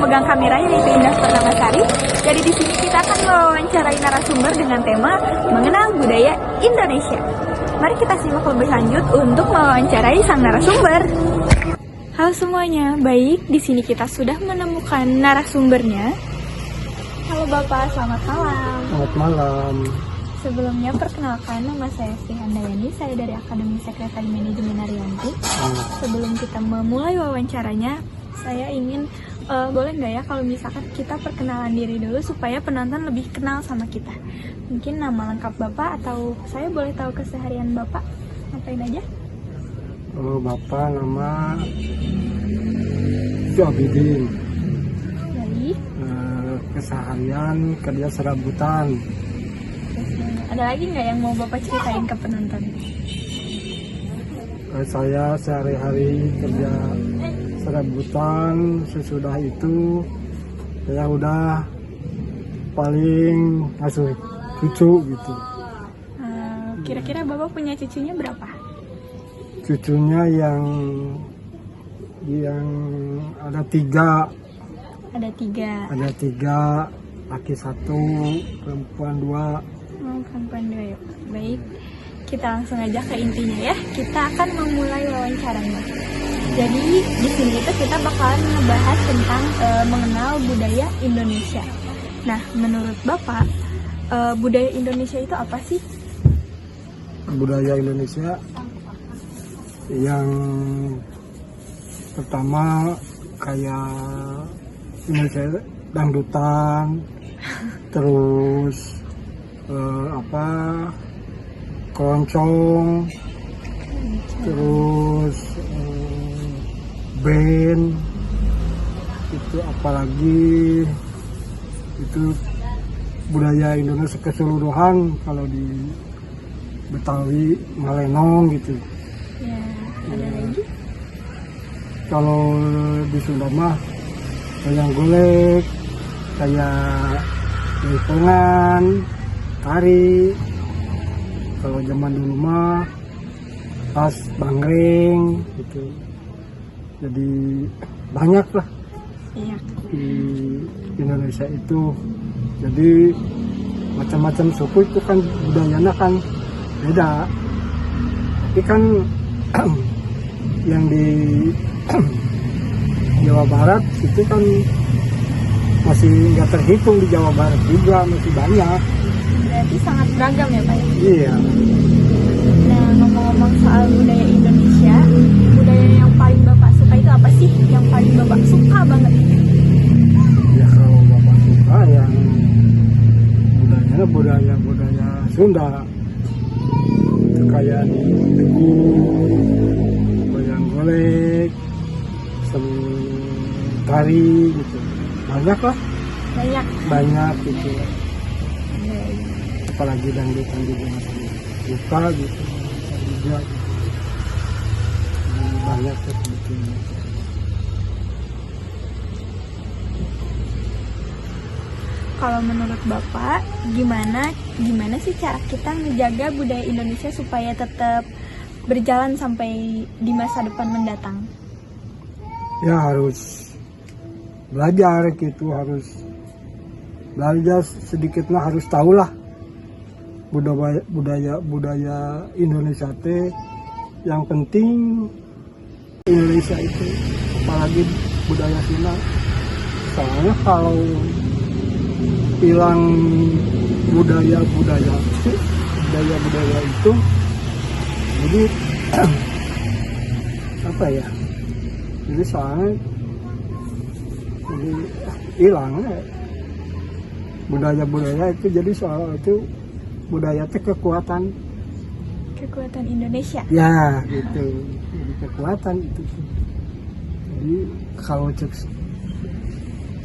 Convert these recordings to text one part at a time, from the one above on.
pemegang kamera yaitu Indah Pernamasari. Jadi di sini kita akan mewawancarai narasumber dengan tema mengenal budaya Indonesia. Mari kita simak lebih lanjut untuk mewawancarai sang narasumber. Halo semuanya, baik, di sini kita sudah menemukan narasumbernya. Halo Bapak, selamat malam. Selamat malam. Sebelumnya perkenalkan, nama saya Sri Handayani, saya dari Akademi Sekretari Manajemen Arianti. Sebelum kita memulai wawancaranya, saya ingin, boleh nggak ya kalau misalkan kita perkenalan diri dulu supaya penonton lebih kenal sama kita. Mungkin nama lengkap Bapak atau saya boleh tahu keseharian Bapak, ngapain aja? Bapak nama Abidin. Baik. Keseharian kerja serabutan. Ada lagi nggak yang mau Bapak ceritain ke penonton? Saya sehari-hari kerja serabutan. Sesudah itu saya udah paling ngasuh cucu gitu. Kira-kira Bapak punya cucunya berapa? Cucunya yang ada tiga. Ada tiga. Laki satu, perempuan dua. Perempuan dua ya. Baik, kita langsung aja ke intinya ya. Kita akan memulai wawancaranya. Jadi di sini itu kita bakalan ngebahas tentang mengenal budaya Indonesia. Nah, menurut Bapak, budaya Indonesia itu apa sih? Budaya Indonesia yang pertama kayak Indonesia dangdutan, terus keroncong, terus band, itu apalagi itu budaya Indonesia keseluruhan. Kalau di Betawi Malenong gitu Ya, ada lagi? Kalau di Sunda mah kayak golek, kayak jaipongan, tari. Kalau zaman dulu mah pas bangreng gitu. Jadi banyak lah Iya. di Indonesia itu. Jadi macam-macam suku itu kan budayanya kan beda. Tapi kan yang di Jawa Barat itu kan masih nggak terhitung, di Jawa Barat juga masih banyak. Berarti sangat beragam ya Pak? Iya. Nah, ngomong-ngomong soal budaya Indonesia, budaya yang paling Bapak suka itu apa sih? Yang paling Bapak suka banget? Ya kalau Bapak suka yang budaya Sunda, itu kayak Tugu, wayang golek, seni tari gitu. Banyak lah. Banyak gitu. Apalagi dangdutan juga masih suka gitu. Juga gitu. Banyak tuh sebetulnya. Kalau menurut Bapak, gimana sih cara kita menjaga budaya Indonesia supaya tetap berjalan sampai di masa depan mendatang? Ya harus belajar gitu, harus belajar sedikitnya, harus tahulah budaya Indonesia teh. Yang penting Indonesia itu, apalagi budaya Sunda. Soalnya kalau hilang budaya itu, jadi apa ya? Jadi soalnya jadi hilang budaya itu. Jadi soal itu budaya itu kekuatan Indonesia ya gitu. Jadi kekuatan itu. Jadi kalau cek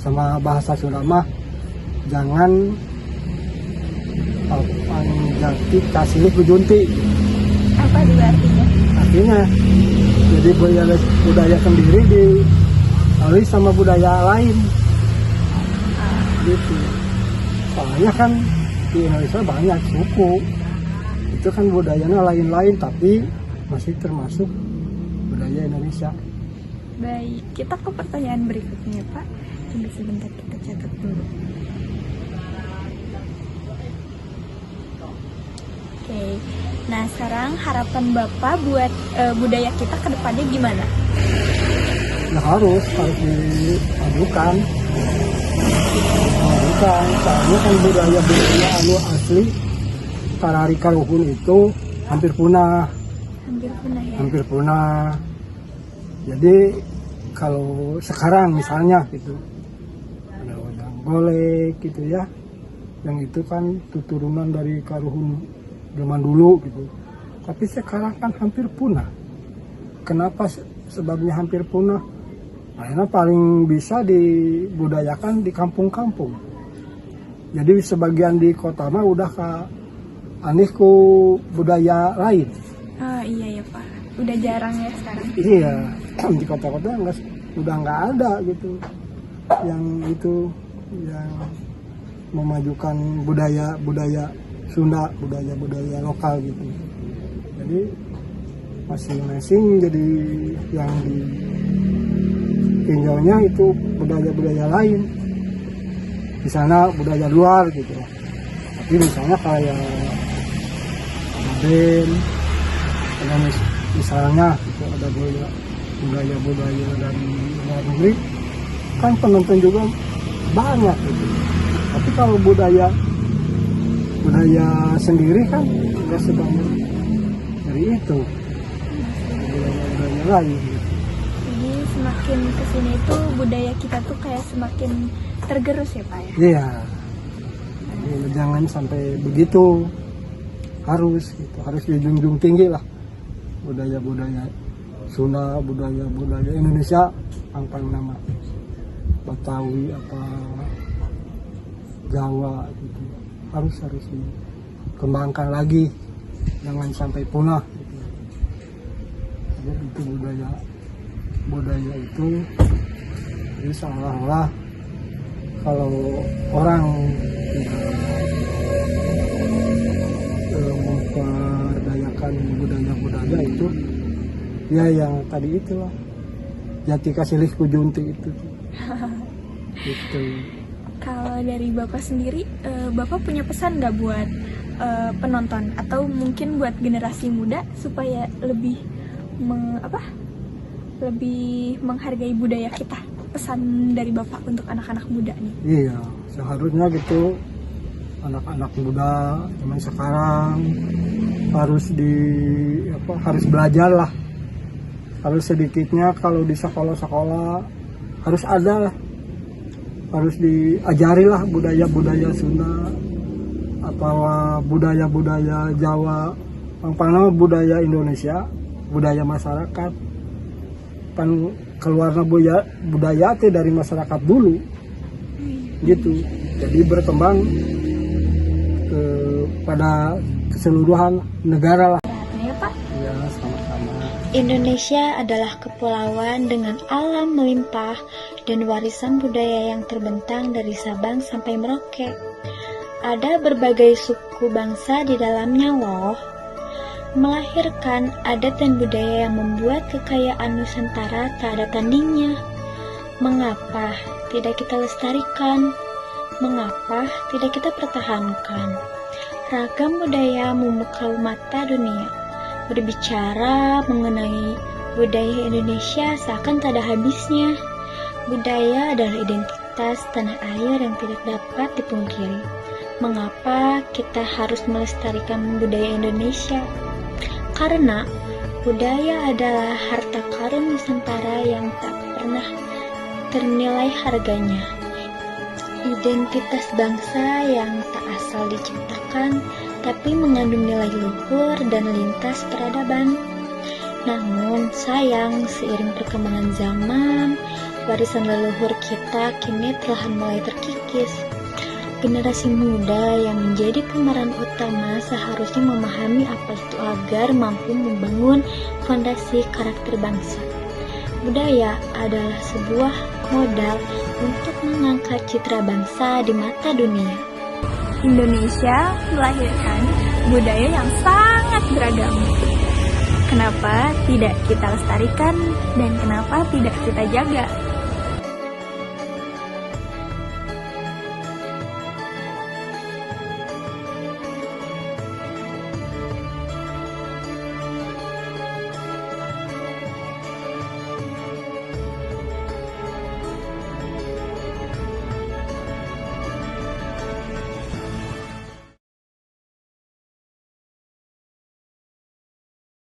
sama bahasa Sunda mah jangan jati kasih kujunti. apa itu artinya? Artinya jadi budaya sendiri dialih sama budaya lain gitu. Soalnya kan di Indonesia banyak suku, itu kan budayanya lain-lain tapi masih termasuk budaya Indonesia. Baik, kita ke pertanyaan berikutnya Pak. Tunggu sebentar, kita catat dulu. Oke, nah sekarang harapan Bapak buat budaya kita ke depannya gimana? Ya harus diajukan. Soalnya kan budaya asli Tarari Karuhun itu hampir punah. Hampir punah. Jadi kalau sekarang misalnya gitu ada wayang golek gitu ya, yang itu kan turunan dari Karuhun zaman dulu gitu. Tapi sekarang kan hampir punah. Kenapa sebabnya hampir punah? Karena paling bisa dibudayakan di kampung-kampung. Jadi sebagian di kota mah udah aneh ku budaya lain. Oh iya ya Pak, udah jarang ya sekarang. Iya, di kota-kota udah nggak ada gitu yang itu yang memajukan budaya Sunda, budaya lokal gitu. Jadi masing-masing jadi yang ditinjaunya itu budaya lain. Di sana budaya luar gitu. Tapi misalnya kayak band, ada misalnya itu ada budaya dari luar negeri, kan penonton juga banyak gitu. Tapi kalau budaya sendiri kan nggak sebanyak dari itu, budaya lain gitu. Jadi semakin kesini itu budaya kita tuh kayak semakin tergerus ya Pak ya? Iya, jadi jangan sampai begitu, harus dijunjung tinggi lah budaya Sunda, budaya Indonesia, apa nama Betawi apa Jawa gitu. harus dikembangkan lagi, jangan sampai punah gitu. Jadi itu budaya itu jadi seolah-olah kalau orang memperdayakan budaya itu ya yang tadi itulah jati kasilih kujunti itu gitu. Kalau dari Bapak sendiri, Bapak punya pesan nggak buat penonton atau mungkin buat generasi muda supaya lebih lebih menghargai budaya kita? Pesan dari Bapak untuk anak-anak muda nih. Iya, seharusnya gitu anak-anak muda zaman sekarang harus belajar lah. Harus sedikitnya kalau di sekolah-sekolah harus ada lah. Harus diajari lah budaya Sunda atau budaya Jawa, apa budaya Indonesia, budaya masyarakat. Pan keluarnya budaya dari masyarakat dulu gitu. Jadi berkembang pada keseluruhan negara lah. Ya Pak. Ya, sama-sama. Indonesia adalah kepulauan dengan alam melimpah dan warisan budaya yang terbentang dari Sabang sampai Merauke. Ada berbagai suku bangsa di dalamnya loh. Melahirkan adat dan budaya yang membuat kekayaan Nusantara tak ada tandingnya. Mengapa tidak kita lestarikan? Mengapa tidak kita pertahankan? Ragam budaya memukau mata dunia. Berbicara mengenai budaya Indonesia seakan tak ada habisnya. Budaya adalah identitas tanah air yang tidak dapat dipungkiri. Mengapa kita harus melestarikan budaya Indonesia? Karena budaya adalah harta karun Nusantara yang tak pernah ternilai harganya. Identitas bangsa yang tak asal diciptakan, tapi mengandung nilai luhur dan lintas peradaban. Namun sayang, seiring perkembangan zaman, warisan leluhur kita kini telah mulai terkikis. Generasi muda yang menjadi pemeran utama seharusnya memahami apa itu agar mampu membangun fondasi karakter bangsa. Budaya adalah sebuah modal untuk mengangkat citra bangsa di mata dunia. Indonesia melahirkan budaya yang sangat beragam. Kenapa tidak kita lestarikan dan kenapa tidak kita jaga?